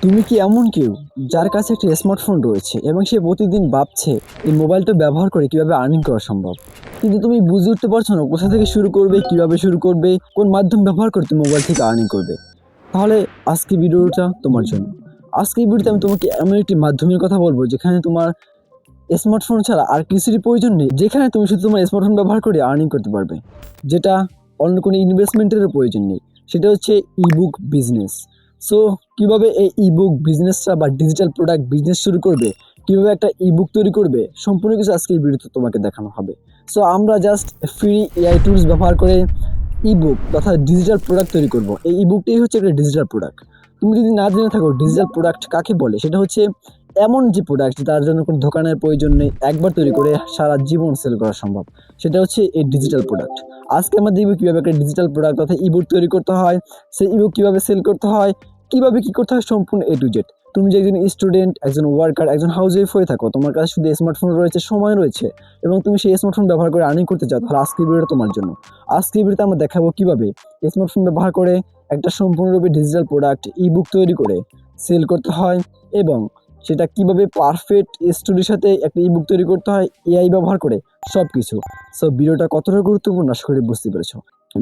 তুমি কি এমন কেউ যার কাছে একটা স্মার্টফোন রয়েছে এবং সে প্রতিদিন ভাবছে এই মোবাইলটা ব্যবহার করে কিভাবে আর্নিং করা সম্ভব, কিন্তু তুমি বুঝে উঠতে পারছো না কোথা থেকে শুরু করবে, কিভাবে শুরু করবে, কোন মাধ্যম ব্যবহার করে তুমি মোবাইল থেকে আর্নিং করবে? তাহলে আজকে ভিডিওটা তোমার জন্য। আজকে এই ভিডিওতে আমি তোমাকে এমন একটি মাধ্যমের কথা বলবো যেখানে তোমার স্মার্টফোন ছাড়া আর কিছুরই প্রয়োজন নেই, যেখানে তুমি শুধু তোমার স্মার্টফোন ব্যবহার করে আর্নিং করতে পারবে, যেটা অন্য কোনো ইনভেস্টমেন্টেরও প্রয়োজন নেই। সেটা হচ্ছে ইবুক বিজনেস। সো কীভাবে এই ইবুক বিজনেসটা বা ডিজিটাল প্রোডাক্ট বিজনেস শুরু করবে, কীভাবে একটা ইবুক তৈরি করবে, সম্পূর্ণ কিছু আজকে এই ভিডিওতে তোমাকে দেখানো হবে। সো আমরা জাস্ট ফ্রি এআই টুলস ব্যবহার করে ইবুক তথা ডিজিটাল প্রোডাক্ট তৈরি করব। এই ইবুকটাই হচ্ছে একটা ডিজিটাল প্রোডাক্ট। তুমি যদি না জেনে থাকো ডিজিটাল প্রোডাক্ট কাকে বলে, সেটা হচ্ছে এমন যে প্রোডাক্ট তার জন্য কোনো দোকানের প্রয়োজন নেই, একবার তৈরি করে সারা জীবন সেল করা সম্ভব, সেটা হচ্ছে এই ডিজিটাল প্রোডাক্ট। আজকে আমরা দেখব কীভাবে একটা ডিজিটাল প্রোডাক্ট অর্থাৎ ইবুক তৈরি করতে হয়, সেই ইবুক কীভাবে সেল করতে হয়, কীভাবে কী করতে হয়, সম্পূর্ণ এ টু জেড। তুমি যে একজন স্টুডেন্ট, একজন ওয়ার্কার, একজন হাউস ওয়াইফ হয়ে থাকো, তোমার কাছে শুধু স্মার্টফোন রয়েছে, সময় রয়েছে, এবং তুমি সেই স্মার্টফোন ব্যবহার করে আর্নিং করতে চাও, তাহলে আজকের ভিডিওটা তোমার জন্য। আজকের ভিডিওতে আমরা দেখাবো কীভাবে স্মার্টফোন ব্যবহার করে একটা সম্পূর্ণরূপে ডিজিটাল প্রোডাক্ট ইবুক তৈরি করে সেল করতে হয়, এবং সেটা কিভাবে পারফেক্ট স্টোরির সাথে একটা ইবুক তৈরি করতে হয় এআই ব্যবহার করে, সব কিছু। সো ভিডিওটা কতটা গুরুত্বপূর্ণ আশা করি বুঝতে পেরেছো।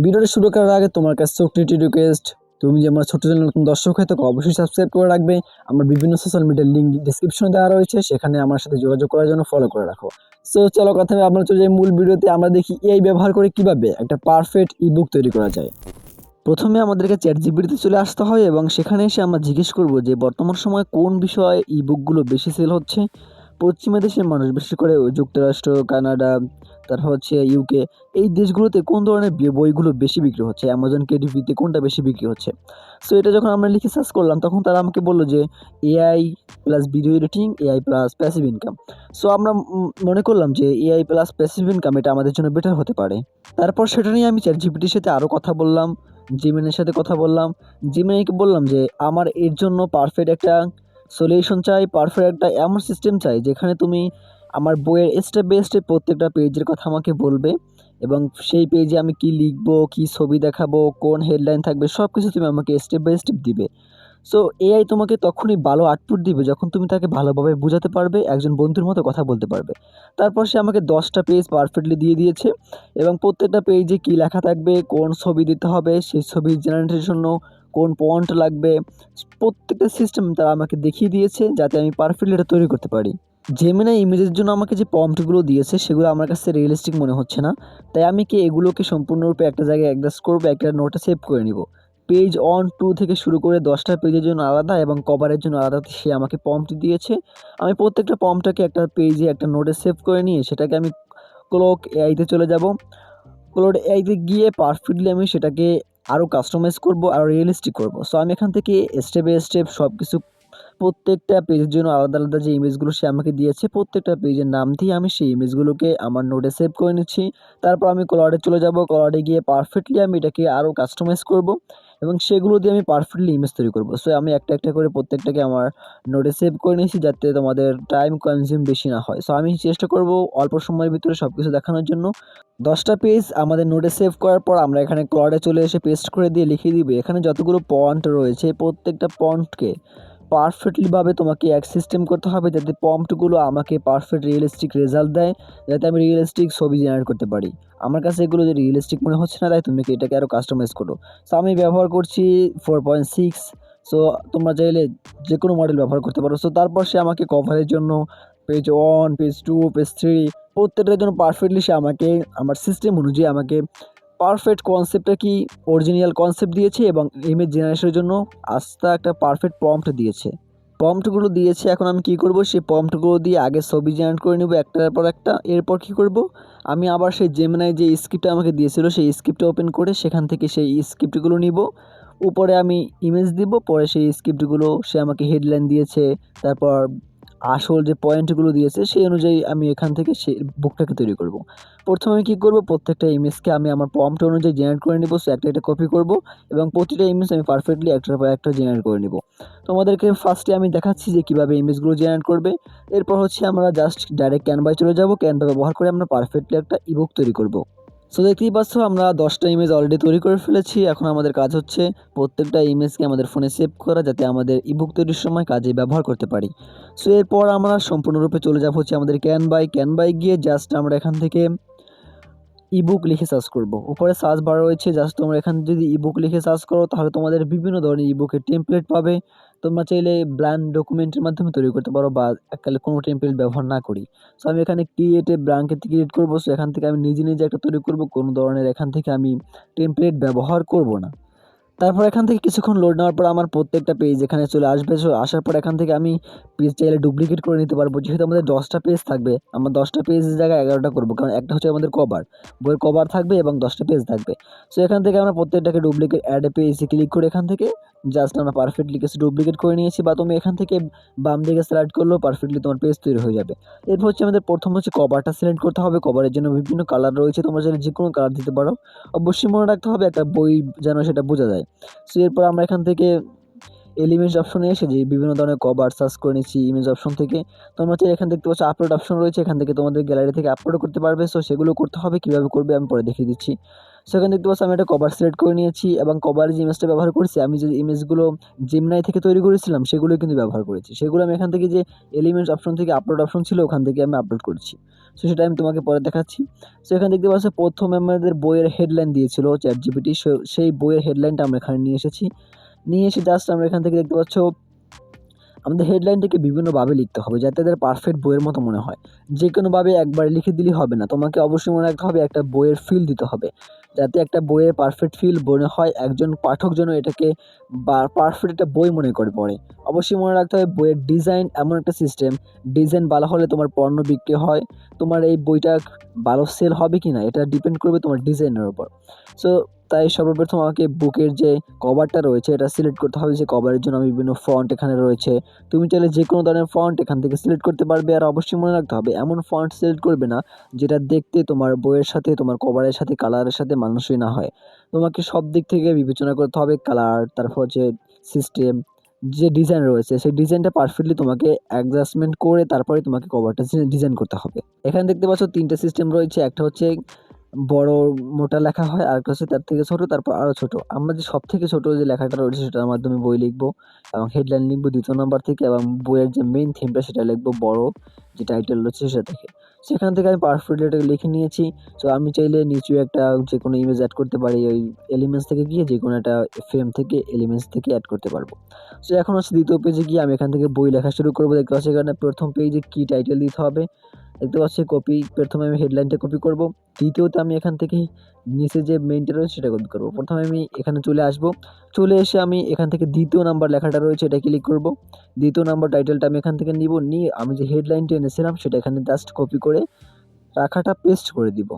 ভিডিওটা শুরু করার আগে তোমার কাছে ছোট্ট একটি রিকোয়েস্ট, তুমি যে আমার ছোট্ট চ্যানেল নতুন দর্শক হয়ে থাকো অবশ্যই সাবস্ক্রাইব করে রাখবে। আমার বিভিন্ন সোশ্যাল মিডিয়ার লিঙ্ক ডিসক্রিপশনে দেওয়া রয়েছে, সেখানে আমার সাথে যোগাযোগ করার জন্য ফলো করে রাখো। সো চলো কথা আমরা চলে যাই মূল ভিডিওতে। আমরা দেখি এআই ব্যবহার করে কিভাবে একটা পারফেক্ট ইবুক তৈরি করা যায়। প্রথমে আমাদেরকে চ্যাটজিপিটিতে চলে আসতে হয় এবং সেখানে এসে আমরা জিজ্ঞেস করব যে বর্তমান সময়ে কোন বিষয়ে ইবুকগুলো বেশি সেল হচ্ছে। পশ্চিমা দেশের মানুষ বিশেষ করে যুক্তরাষ্ট্র, কানাডা, তারপর হচ্ছে ইউকে, এই দেশগুলোতে কোন ধরনের বইগুলো বেশি বিক্রি হচ্ছে, অ্যামাজন কেডিপিতে কোনটা বেশি বিক্রি হচ্ছে। সো এটা যখন আমরা লিখে সার্চ করলাম তখন তারা আমাকে বললো যে AI plus video editing, AI plus passive income. So আমরা মনে করলাম যে এআই প্লাস প্যাসিভ ইনকাম এটা আমাদের জন্য বেটার হতে পারে। তারপর সেটা নিয়ে আমি চ্যাটজিপিটির সাথে আরও কথা বললাম, জিমিনের সাথে কথা বললাম। জিমিনাইকে বললাম যে আমার এর জন্য পারফেক্ট একটা সলিউশন চাই, পারফেক্ট একটা এমন সিস্টেম চাই যেখানে তুমি আমার বইয়ের স্টেপ বাই স্টেপ প্রত্যেকটা পেজের কথা আমাকে বলবে, এবং সেই পেজে আমি কি লিখবো, কি ছবি দেখাবো, কোন হেডলাইন থাকবে, সব কিছু তুমি আমাকে স্টেপ বাই স্টেপ দিবে। সো এআই তোমাকে তখনই ভালো আউটপুট দিবে যখন তুমি তাকে ভালোভাবে বোঝাতে পারবে, একজন বন্ধুর মতো কথা বলতে পারবে। তারপর সে আমাকে 10টা পেজ পারফেক্টলি দিয়ে দিয়েছে, এবং প্রত্যেকটা পেজে কী লেখা থাকবে, কোন ছবি দিতে হবে, সেই ছবি জেনারেটের জন্য কোন ফন্ট লাগবে, প্রত্যেকটা সিস্টেম তারা আমাকে দেখিয়ে দিয়েছে যাতে আমি পারফেক্টলি এটা তৈরি করতে পারি। জেমিনাই ইমেজের জন্য আমাকে যে প্রম্পটগুলো দিয়েছে সেগুলো আমার কাছে রিয়েলিস্টিক মনে হচ্ছে না, তাই আমি কি এগুলোকে সম্পূর্ণরূপে একটা জায়গায় অ্যাডজাস্ট করবো, একটা নোটে সেভ করে নিব। পেজ 1, 2 থেকে শুরু করে 10টা পেজের জন্য আলাদা এবং কভারের জন্য আলাদা সে আমাকে প্রম্পট দিয়েছে। আমি প্রত্যেকটা প্রম্পটটাকে একটা পেজে একটা নোটে সেভ করে নিয়ে সেটাকে আমি ক্লোক এআইতে চলে যাব। ক্লোড এআইতে গিয়ে পারফেক্টলি আমি সেটাকে আরও কাস্টমাইজ করব, আরও রিয়েলিস্টিক করব। সো আমি এখান থেকে স্টেপ বাই স্টেপ সব কিছু প্রত্যেকটা পেজের জন্য আলাদা আলাদা যে ইমেজগুলো সে আমাকে দিয়েছে প্রত্যেকটা পেজের নাম দিয়ে আমি সেই ইমেজগুলোকে আমার নোটে সেভ করে নিচ্ছি। তারপর আমি ক্লাউডে চলে যাব, ক্লাউডে গিয়ে পারফেক্টলি আমি এটাকে আরও কাস্টমাইজ করব এবং সেগুলো দিয়ে আমি পারফেক্টলি ইমেজ তৈরি করব। সো আমি একটা একটা করে প্রত্যেকটাকে আমার নোটে সেভ করে নিয়েছি যাতে তোমাদের টাইম কনজিউম বেশি না হয়। সো আমি চেষ্টা করব অল্প সময়ের ভিতরে সব কিছু দেখানোর জন্য। 10টা পেজ আমাদের নোটে সেভ করার পর আমরা এখানে ক্লাউডে চলে এসে পেস্ট করে দিয়ে লিখিয়ে দিবে এখানে যতগুলো পয়েন্ট রয়েছে প্রত্যেকটা পয়েন্টকে পারফেক্টলিভাবে তোমাকে এক সিস্টেম করতে হবে যাতে প্রম্পটগুলো আমাকে পারফেক্ট রিয়েলিস্টিক রেজাল্ট দেয়, যাতে আমি রিয়েলিস্টিক ছবি জেনারেট করতে পারি। আমার কাছে এগুলো যে রিয়েলিস্টিক মনে হচ্ছে না, তাই তুমি এটাকে আরও কাস্টমাইজ করো। সো আমি ব্যবহার করছি 4.6। সো তোমরা চাইলে যে কোনো মডেল ব্যবহার করতে পারো। সো তারপর সে আমাকে কভারের জন্য পেজ 1, পেজ 2, পেজ 3 প্রত্যেকটার জন্য পারফেক্টলি সে আমাকে আমার সিস্টেম অনুযায়ী আমাকে পারফেক্ট কনসেপ্টটা কি অরিজিনাল কনসেপ্ট দিয়েছে এবং ইমেজ জেনারেশনের জন্য আস্তে একটা পারফেক্ট প্রম্পট দিয়েছে। প্রম্পটগুলো দিয়েছে, এখন আমি কী করব, সেই প্রম্পটগুলো দিয়ে আগে ছবি জেনারেট করে নেব একটার পর একটা। এরপর কী করব, আমি আবার সেই জেমিনাই যে স্ক্রিপ্টটা আমাকে দিয়েছিল সেই স্ক্রিপ্টটা ওপেন করে সেখান থেকে সেই স্ক্রিপ্টগুলো নিব। উপরে আমি ইমেজ দিব, পরে সেই স্ক্রিপ্টগুলো সে আমাকে হেডলাইন দিয়েছে, তারপর আসল যে পয়েন্টগুলো দিয়েছে সেই অনুযায়ী আমি এখান থেকে সেই বুকটাকে তৈরি করব। প্রথমে আমি কী করব, প্রত্যেকটা ইমেজকে আমি আমার প্রম্পট অনুযায়ী জেনারেট করে নিব। সো একটা একটা কপি করব এবং প্রতিটা ইমেজ আমি পারফেক্টলি একটার পর একটা জেনারেট করে নিব। তোমাদেরকে ফার্স্টে আমি দেখাচ্ছি যে কীভাবে ইমেজগুলো জেনারেট করবে। এরপর হচ্ছে আমরা জাস্ট ডাইরেক্ট ক্যানভায় চলে যাব, ক্যানভা ব্যবহার করে আমরা পারফেক্টলি একটা ইবুক তৈরি করব। সো দেখতেই পাচ্ছ আমরা 10টা ইমেজ অলরেডি তৈরি করে ফেলেছি। এখন আমাদের কাজ হচ্ছে প্রত্যেকটা ইমেজকে আমাদের ফোনে সেভ করা, যাতে আমাদের ইবুক তৈরির সময় কাজে ব্যবহার করতে পারি। সো এরপর আমরা সম্পূর্ণরূপে চলে যাব হচ্ছে আমাদের ক্যানভায় গিয়ে জাস্ট আমরা এখান থেকে ইবুক লিখে সার্চ করব। উপরে সার্চ বার রয়েছে, জাস্ট তোমরা এখানে যদি ইবুক লিখে সার্চ করো তাহলে তোমাদের বিভিন্ন ধরনের ইবুকের টেমপ্লেট পাবে। তোমরা চাইলে ব্ল্যাঙ্ক ডকুমেন্টের মাধ্যমে তৈরি করতে পারো বা এককালে কোনো টেমপ্লেট ব্যবহার না করি। সো আমি এখানে ব্ল্যাঙ্কের ক্রিয়েট করবো। সো এখান থেকে আমি নিজে একটা তৈরি করব, কোনো ধরনের এখান থেকে আমি টেমপ্লেট ব্যবহার করব না। তারপর এখান থেকে কিছুক্ষণ লোড নেওয়ার পর আমার প্রত্যেকটা পেজ এখানে চলে আসবে। সো আসার পর এখান থেকে আমি পেজ চাইলে ডুপ্লিকেট করে নিতে পারবো। যেহেতু আমাদের 10টা পেজ থাকবে, আমরা 10টা পেজের জায়গায় 11টা করবো, কারণ একটা হচ্ছে আমাদের কভার, বইয়ের কভার থাকবে এবং 10টা পেজ থাকবে। সো এখান থেকে আমরা প্রত্যেকটাকে ডুপ্লিকেট অ্যাড এ পেজে ক্লিক করে এখান থেকে জাস্ট আমরা পারফেক্টলি কিছু ডুপ্লিকেট করে নিয়েছি, বা তুমি এখান থেকে বাম দিকে স্লাইড করলেও পারফেক্টলি তোমার পেজ তৈরি হয়ে যাবে। এরপর হচ্ছে আমাদের প্রথম হচ্ছে কভারটা সিলেক্ট করতে হবে। কভারের জন্য বিভিন্ন কালার রয়েছে, তোমরা চাইলে যে কোনো কালার দিতে পারো। অবশ্যই মনে রাখতে হবে একটা বই যেন সেটা বোঝা যায়। সো এরপর আমরা এখান থেকে এলিমেন্টস অপশনে এসে যে বিভিন্ন ধরনের কভার সার্চ করে নিচ্ছি ইমেজ অপশন থেকে। তোমরা চাইলে এখানে দেখতে পাচ্ছ আপলোড অপশন রয়েছে, এখান থেকে তোমাদের গ্যালারি থেকে আপলোড করতে পারবে। সো সেগুলো করতে হবে, কীভাবে করবে আমি পরে দেখিয়ে দিচ্ছি। সো এখানে দেখতে পাচ্ছ আমি একটা কভার সিলেক্ট করে নিয়েছি এবং কভারের যে ইমেজটা ব্যবহার করেছি, আমি যে ইমেজগুলো জেমিনাই থেকে তৈরি করেছিলাম সেগুলো কিন্তু ব্যবহার করেছি। সেগুলো আমি এখান থেকে যে এলিমেন্টস অপশন থেকে আপলোড অপশন ছিল ওখান থেকে আমি আপলোড করেছি। সো সেটা আমি তোমাকে পরে দেখাচ্ছি। সো এখানে দেখতে পাচ্ছ প্রথমে আমাদের বইয়ের হেডলাইন দিয়েছিল ChatGPT, সেই বইয়ের হেডলাইনটা আমরা এখানে নিয়ে এসেছি। নিয়ে এসে জাস্ট আমরা এখান থেকে দেখতে পাচ্ছ আমাদের হেডলাইনটাকে বিভিন্নভাবে লিখতে হবে, যাতে তাদের পারফেক্ট বইয়ের মতো মনে হয়। যে কোনোভাবে একবার লিখে দিলেই হবে না, তোমাকে অবশ্যই মনে রাখতে হবে একটা বইয়ের ফিল দিতে হবে, যাতে একটা বইয়ের পারফেক্ট ফিল মনে হয়, একজন পাঠক যেন এটাকে পারফেক্ট একটা বই মনে করে পড়ে। অবশ্যই মনে রাখতে হবে বইয়ের ডিজাইন এমন একটা সিস্টেম, ডিজাইন ভালো হলে তোমার পণ্য বিক্রি হয়, তোমার এই বইটা ভালো সেল হবে কি না এটা ডিপেন্ড করবে তোমার ডিজাইনের উপর। সো তাই সর্বপ্রথম আমাকে বুকের যে কভারটা রয়েছে এটা সিলেক্ট করতে হবে, যে কভারের জন্য আমি বিভিন্ন ফন্ট এখানে রয়েছে। তুমি চাইলে যে কোনো ধরনের ফন্ট এখান থেকে সিলেক্ট করতে পারবে। আর অবশ্যই মনে রাখতে হবে এমন ফন্ট সিলেক্ট করবে না যেটা দেখতে তোমার বইয়ের সাথে, তোমার কভারের সাথে, কালারের সাথে মানানসই না হয়। তোমাকে সব দিক থেকে বিবেচনা করতে হবে, কালার, তারপর হচ্ছে সিস্টেম, যে ডিজাইন রয়েছে সেই ডিজাইনটা পারফেক্টলি তোমাকে অ্যাডজাস্টমেন্ট করে তারপরে তোমাকে কভারটা ডিজাইন করতে হবে। এখানে দেখতে পাচ্ছ 3টে সিস্টেম রয়েছে, একটা হচ্ছে বড় মোটা লেখা হয়, আরেকটা হচ্ছে তার থেকে ছোট, তারপর আরও ছোট। আমরা যে সবথেকে ছোট যে লেখাটা রয়েছে সেটার মাধ্যমে বই লিখবো এবং হেডলাইন লিখবো 2য় নাম্বার থেকে, এবং বইয়ের যে মেইন থিমটা সেটা লিখবো বড়, যে টাইটেল রয়েছে সেটা থেকে। সেখান থেকে আমি পারফেক্টলি এটাকে লিখে নিয়েছি। সো আমি চাইলে নিচে একটা যে কোনো ইমেজ অ্যাড করতে পারি, ওই এলিমেন্টস থেকে গিয়ে যে কোনো একটা ফ্রেম থেকে এলিমেন্টস থেকে অ্যাড করতে পারবো। সো এখন হচ্ছে 2য় পেজে গিয়ে আমি এখান থেকে বই লেখা শুরু করবো। দেখতে পাচ্ছি এখানে প্রথম পেজে কি টাইটেল দিতে হবে, দেখতে পাচ্ছি কপি, প্রথমে আমি হেডলাইনটা কপি করব। দ্বিতীয়ত আমি এখান থেকে নিচে যে মেইনটা রয়েছে সেটা কপি করব। প্রথমে আমি এখানে চলে আসব, চলে এসে আমি এখান থেকে 2য় নাম্বার লেখাটা রয়েছে এটা ক্লিক করব। 2য় নাম্বার টাইটেলটা আমি এখান থেকে নিব, নিয়ে আমি যে হেডলাইনটা এনেছিলাম সেটা এখানে জাস্ট কপি করে রাখাটা পেস্ট করে দিব।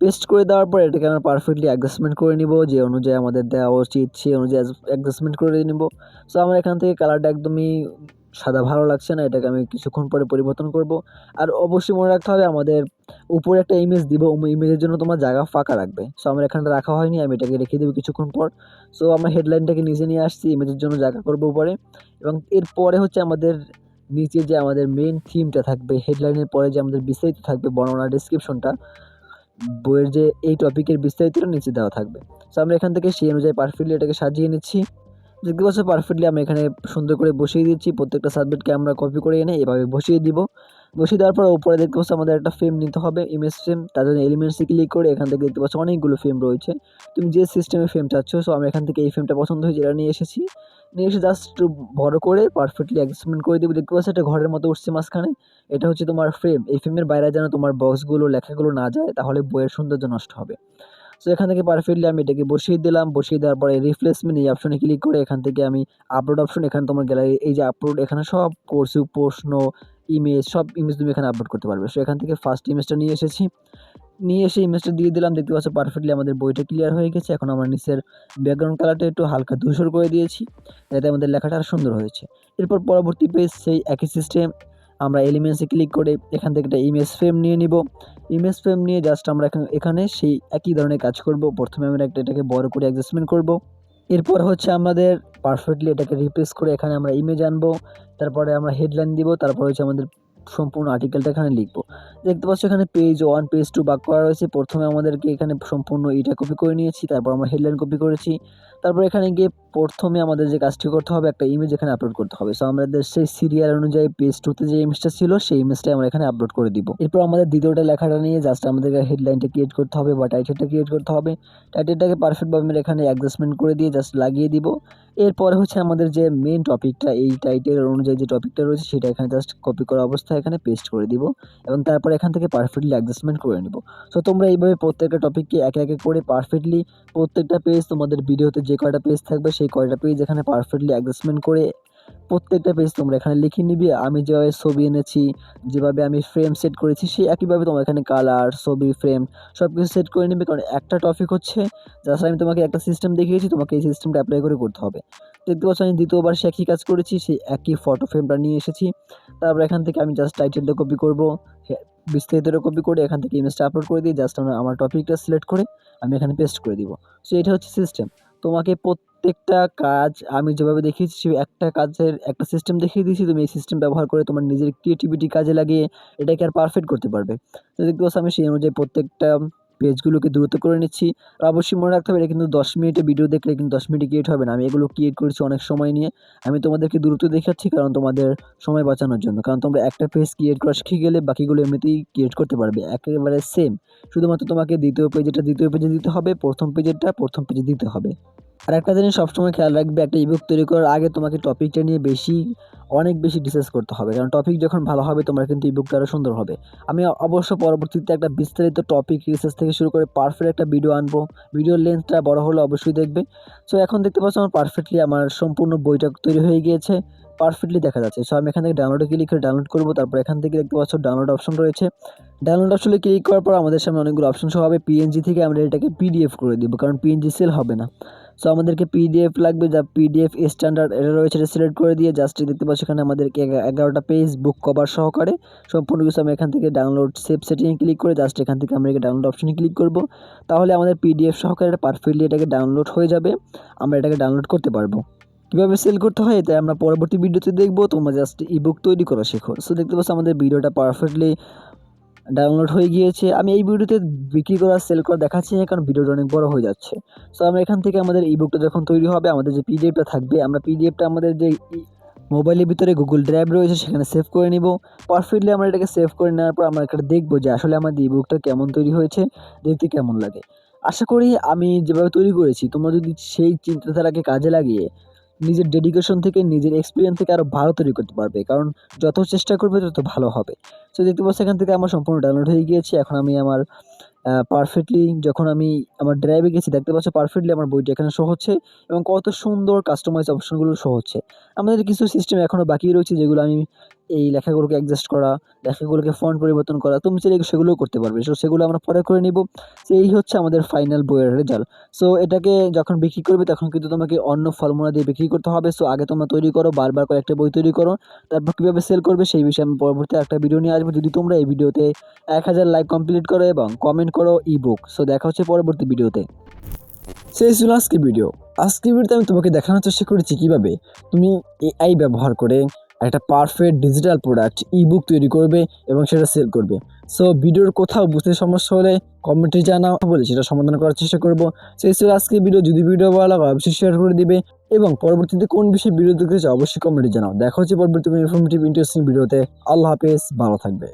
পেস্ট করে দেওয়ার পর এটাকে আমরা পারফেক্টলি অ্যাডজাস্টমেন্ট করে নিব, যে অনুযায়ী আমাদের দেওয়া উচিত সেই অনুযায়ী অ্যাডজাস্টমেন্ট করে নিব। সো আমার এখান থেকে কালারটা একদমই সাদা ভালো লাগছে না, এটাকে আমি কিছুক্ষণ পরে পরিবর্তন করব। আর অবশ্যই মনে রাখতে হবে আমাদের উপরে একটা ইমেজ দিব, ইমেজের জন্য তোমার জায়গা ফাঁকা রাখবে। সো আমার এখানটা রাখা হয়নি, আমি এটাকে রেখে দেবো কিছুক্ষণ পর। সো আমরা হেডলাইনটাকে নিচে নিয়ে আসছি, ইমেজের জন্য জায়গা করবো উপরে, এবং এরপরে হচ্ছে আমাদের নিচে যে আমাদের মেইন থিমটা থাকবে, হেডলাইনের পরে যে আমাদের বিস্তারিত থাকবে বর্ণনা ডেসক্রিপশনটা, বইয়ের যে এই টপিকের বিস্তারিতটা নিচে দেওয়া থাকবে। সো আমরা এখান থেকে সেই অনুযায়ী পারফেক্টলি এটাকে সাজিয়ে নিচ্ছি। দেখতে পাচ্ছ পারফেক্টলি আমি এখানে সুন্দর করে বসিয়ে দিচ্ছি। প্রত্যেকটা সাবজেক্টকে আমরা কপি করে এনে এভাবে বসিয়ে দিব। বসিয়ে দেওয়ার পর উপরে দেখতে পাচ্ছ আমাদের একটা ফ্রেম নিতে হবে, ইমেজ ফ্রেম। তার জন্য এলিমেন্টসে ক্লিক করে এখান থেকে দেখতে পাচ্ছ অনেকগুলো ফ্রেম রয়েছে, তুমি যে সিস্টেমে ফ্রেম চাচ্ছ। সো আমি এখান থেকে এই ফ্রেমটা পছন্দ হয়েছে, এটা নিয়ে এসেছি। নিয়ে এসে জাস্ট একটু বড় করে পারফেক্টলি অ্যাডজাস্টমেন্ট করে দেবো। দেখতে পাচ্ছ একটা ঘরের মতো উঠছে মাঝখানে, এটা হচ্ছে তোমার ফ্রেম। এই ফ্রেমের বাইরে যেন তোমার বক্সগুলো, লেখাগুলো না যায়, তাহলে বইয়ের সৌন্দর্য নষ্ট হবে। সো এখান থেকে পারফেক্টলি আমি এটাকে বসিয়ে দিলাম। বসিয়ে দেওয়ার পরে রিপ্লেসমেন্ট এই অপশনে ক্লিক করে এখান থেকে আমি আপলোড অপশন, এখানে তোমার গ্যালারি এই যে আপলোড, এখানে সব কোর্স, প্রশ্ন, ইমেজ, সব ইমেজ তুমি এখানে আপলোড করতে পারবে। সো এখান থেকে ফার্স্ট ইমেজটা নিয়ে এসেছি, নিয়ে এসে ইমেজটা দিয়ে দিলাম। দেখতে পাচ্ছ পারফেক্টলি আমাদের বইটা ক্লিয়ার হয়ে গেছে। এখন আমরা নিচের ব্যাকগ্রাউন্ড কালারটা একটু হালকা ধূসর করে দিয়েছি, যাতে আমাদের লেখাটা আরও সুন্দর হয়েছে। এরপর পরবর্তী পেজ সেই একই সিস্টেম, আমরা এলিমেন্টসে ক্লিক করে এখান থেকে একটা ইমেজ ফ্রেম নিয়ে নিব। ইমেজ ফ্রেম নিয়ে জাস্ট আমরা এখানে সেই একই ধরনের কাজ করব। প্রথমে আমরা এটাকে বড় করে অ্যাডজাস্টমেন্ট করব। এরপর হচ্ছে আমাদের পারফেক্টলি এটাকে রিপ্লেস করে এখানে আমরা ইমেজ আনবো। তারপরে আমরা হেডলাইন দিব। তারপর হচ্ছে আমাদের সম্পূর্ণ আর্টিকেলটা এখানে লিখবো। দেখতে পাচ্ছ এখানে পেজ 1 পেজ 2 ভাগ করা রয়েছে। প্রথমে আমাদেরকে এখানে সম্পূর্ণ এটা কপি করে নিয়েছি, তারপর আমরা হেডলাইন কপি করেছি। তারপর এখানে গিয়ে প্রথমে আমাদের যে কাজটি করতে হবে, একটা ইমেজ এখানে আপলোড করতে হবে। সো আমাদের সেই সিরিয়াল অনুযায়ী পেজ 2 তে যে ইমেজটা ছিল সেই ইমেজটাই আমরা এখানে আপলোড করে দিব। এরপর আমাদের দ্বিতীয়টা লেখাটা নিয়ে জাস্ট আমাদেরকে হেডলাইনটা ক্রিয়েট করতে হবে বা টাইটেলটা ক্রিয়েট করতে হবে। টাইটেলটাকে পারফেক্টভাবে আমরা এখানে অ্যাডজাস্টমেন্ট করে দিয়ে জাস্ট লাগিয়ে দিব। এরপরে হচ্ছে আমাদের যে মেইন টপিকটা, এই টাইটেল অনুযায়ী যে টপিকটা রয়েছে সেটা এখানে জাস্ট কপি করা অবস্থায় এখানে পেস্ট করে দিব এবং তারপরে এখান থেকে পারফেক্টলি অ্যাডজাস্টমেন্ট করে নিব। সো তোমরা এইভাবে প্রত্যেকটা টপিককে একে একে করে পারফেক্টলি প্রত্যেকটা পেজ, তোমাদের ভিডিওতে যে কয়টা পেজ থাকবে সেই কয়টা পেজ এখানে পারফেক্টলি অ্যাডজাস্টমেন্ট করে প্রত্যেকটা পেজ তোমরা এখানে লিখে নিবে। আমি যেভাবে ছবি এনেছি, যেভাবে আমি ফ্রেম সেট করেছি সেই একইভাবে তোমরা এখানে কালার, ছবি, ফ্রেম সব কিছু সেট করে নিবে। কারণ একটা টপিক হচ্ছে জাস্ট আমি তোমাকে একটা সিস্টেম দেখিয়েছি, তোমাকে এই সিস্টেমটা অ্যাপ্লাই করে করতে হবে। দেখতে পাচ্ছ আমি দ্বিতীয়বার সে একই কাজ করেছি, সেই একই ফটো ফ্রেমটা নিয়ে এসেছি। তারপর এখান থেকে আমি জাস্ট টাইটেলটা কপি করব, বিস্তারিতটা কপি করে এখান থেকে ইমেজটা আপলোড করে দিয়ে জাস্ট আমার টপিকটা সিলেক্ট করে আমি এখানে পেস্ট করে দিব। সো এটা হচ্ছে সিস্টেম। তোমাকে প্রত্যেকটা কাজ আমি যেভাবে দেখিয়েছি সেই একটা কাজের একটা সিস্টেম দেখিয়ে দিয়েছি, তুমি এই সিস্টেম ব্যবহার করে তোমার নিজের ক্রিয়েটিভিটি কাজে লাগিয়ে এটাকে আর পারফেক্ট করতে পারবে। তো দেখতে পাচ্ছ আমি সেই অনুযায়ী প্রত্যেকটা পেজগুলোকে দ্রুত করে নিচ্ছি। আর অবশ্যই মনে রাখতে হবে এটা কিন্তু 10 মিনিটে ভিডিও দেখলে কিন্তু 10 মিনিটে ক্রিয়েট হবে না। আমি এগুলো ক্রিয়েট করেছি অনেক সময় নিয়ে। আমি তোমাদেরকে দ্রুত দেখাচ্ছি কারণ তোমাদের সময় বাঁচানোর জন্য। কারণ তোমরা একটা পেজ ক্রিয়েট করা শিখে গেলে বাকিগুলো এমনিতেই ক্রিয়েট করতে পারবে। একেবারে সেম। শুধুমাত্র তোমাকে দ্বিতীয় পেজে দিতে হবে, প্রথম পেজে দিতে হবে। আরেকটা জিনিস সবসময় খেয়াল রাখবে, একটা ইবুক তৈরি করার আগে তোমাকে টপিকটা নিয়ে অনেক বেশি রিসার্চ করতে হবে। কারণ টপিক যখন ভালো হবে তোমার কিন্তু ইবুকটা আরও সুন্দর হবে। আমি অবশ্য পরবর্তীতে একটা বিস্তারিত টপিক রিসার্চ থেকে শুরু করে পারফেক্ট একটা ভিডিও আনবো। ভিডিওর লেন্থটা বড় হলে অবশ্যই দেখবে। সো এখন দেখতে পাচ্ছ আমার সম্পূর্ণ বইটা তৈরি হয়ে গিয়েছে। পারফেক্টলি দেখা যাচ্ছে। সো আমি এখান থেকে ডাউনলোডে ক্লিক করে ডাউনলোড করব। তারপর এখান থেকে দেখতে পাচ্ছ ডাউনলোড অপশন রয়েছে। ডাউনলোড অপশনে ক্লিক করার পর আমাদের সামনে অনেকগুলো অপশন শো হবে। পিএনজি থেকে আমরা এটাকে পিডিএফ করে দিব, কারণ পিএনজি সেল হবে না। সো আমাদেরকে পিডিএফ লাগবে, যা পিডিএফ স্ট্যান্ডার্ড এটা রয়েছে, এটা সিলেক্ট করে দিয়ে জাস্ট দেখতে পাচ্ছ এখানে আমাদেরকে 11টা পেজ বুক কভার সহকারে সম্পূর্ণ কিছু আমি এখান থেকে ডাউনলোড সেভ সেটিংয়ে ক্লিক করে জাস্ট এখান থেকে আমরা ডাউনলোড অপশনে ক্লিক করব। তাহলে আমাদের পিডিএফ সহকারে এটা পারফেক্টলি এটাকে ডাউনলোড হয়ে যাবে। আমরা এটাকে ডাউনলোড করতে পারবো। কীভাবে সেল করতে হয় এটা আমরা পরবর্তী ভিডিওতে দেখবো। তোমরা জাস্ট ইবুক তৈরি করা শেখো। সো দেখতে পাচ্ছ আমাদের ভিডিওটা পারফেক্টলি ডাউনলোড হয়ে গিয়েছে। আমি এই ভিডিওতে বিক্রি করা সেল করা দেখাচ্ছি না, কারণ ভিডিওটা অনেক বড় হয়ে যাচ্ছে। সো আমরা এখান থেকে আমাদের ইবুকটা যখন তৈরি হবে, আমাদের যে পিডিএফটা থাকবে, আমরা পিডিএফটা আমাদের যে মোবাইলের ভিতরে গুগল ড্রাইভ রয়েছে সেখানে সেভ করে নিব। পারফেক্টলি আমরা এটাকে সেভ করে নেওয়ার পর আমরা এটা দেখবো যে আসলে আমাদের ইবুকটা কেমন তৈরি হয়েছে, দেখতে কেমন লাগে। আশা করি আমি যেভাবে তৈরি করেছি তোমরা যদি সেই চিন্তাধারাকে কাজে লাগিয়ে নিজের ডেডিকেশন থেকে, নিজের এক্সপেরিয়েন্স থেকে আরও ভালো তৈরি করতে পারবে, কারণ যত চেষ্টা করবে তত ভালো হবে। সো দেখতে পাচ্ছ এখান থেকে আমার সম্পূর্ণ ডাউনলোড হয়ে গিয়েছে। এখন আমি আমার পারফেক্টলি যখন আমি আমার ড্রাইভে গেছি দেখতে পাচ্ছ পারফেক্টলি আমার বইটা এখানে শো হচ্ছে এবং কত সুন্দর কাস্টমাইজ অপশনগুলো শো হচ্ছে। আমাদের কিছু সিস্টেম এখনও বাকি রয়েছে যেগুলো আমি এই লেখাগুলোকে অ্যাডজাস্ট করা, লেখাগুলোকে ফন্ট পরিবর্তন করা, তুমি চাইলে সেগুলোও করতে পারবে। সো সেগুলো আমরা পরে করে নিব। সো এই হচ্ছে আমাদের ফাইনাল বইয়ের রেজাল্ট। সো এটাকে যখন বিক্রি করবে তখন কিন্তু তোমাকে অন্য ফর্মুলা দিয়ে বিক্রি করতে হবে। সো আগে তোমরা তৈরি করো, বারবার করে একটা বই তৈরি করো, তারপর কীভাবে সেল করবে সেই বিষয়ে আমি পরবর্তী একটা ভিডিও নিয়ে আসবো। যদি তোমরা এই ভিডিওতে 1000 লাইক কমপ্লিট করো এবং কমেন্ট করো ইবুক। সো দেখা হচ্ছে পরবর্তী ভিডিওতে। সেই ছিল আজকে ভিডিও। আজকে ভিডিওতে আমি তোমাকে দেখানোর চেষ্টা করেছি কীভাবে তুমি এআই ব্যবহার করে একটা পারফেক্ট ডিজিটাল প্রোডাক্ট ইবুক তৈরি করবে এবং সেটা সেল করবে। সো ভিডিওর কোথাও বুঝতে সমস্যা হলে কমেন্টে জানাও, বলে সেটা সমাধান করার চেষ্টা করব। সেই ছিল আজকে ভিডিও। যদি ভিডিও ভালো লাগে অবশ্যই শেয়ার করে দিবে এবং পরবর্তীতে কোন বিষয়ে ভিডিও দেখতে চাও অবশ্যই কমেন্টে জানাও। দেখা হচ্ছে পরবর্তী ইনফরমেটিভ ইন্টারেস্টিং ভিডিওতে। আল্লাহ হাফেজ, ভালো থাকবে।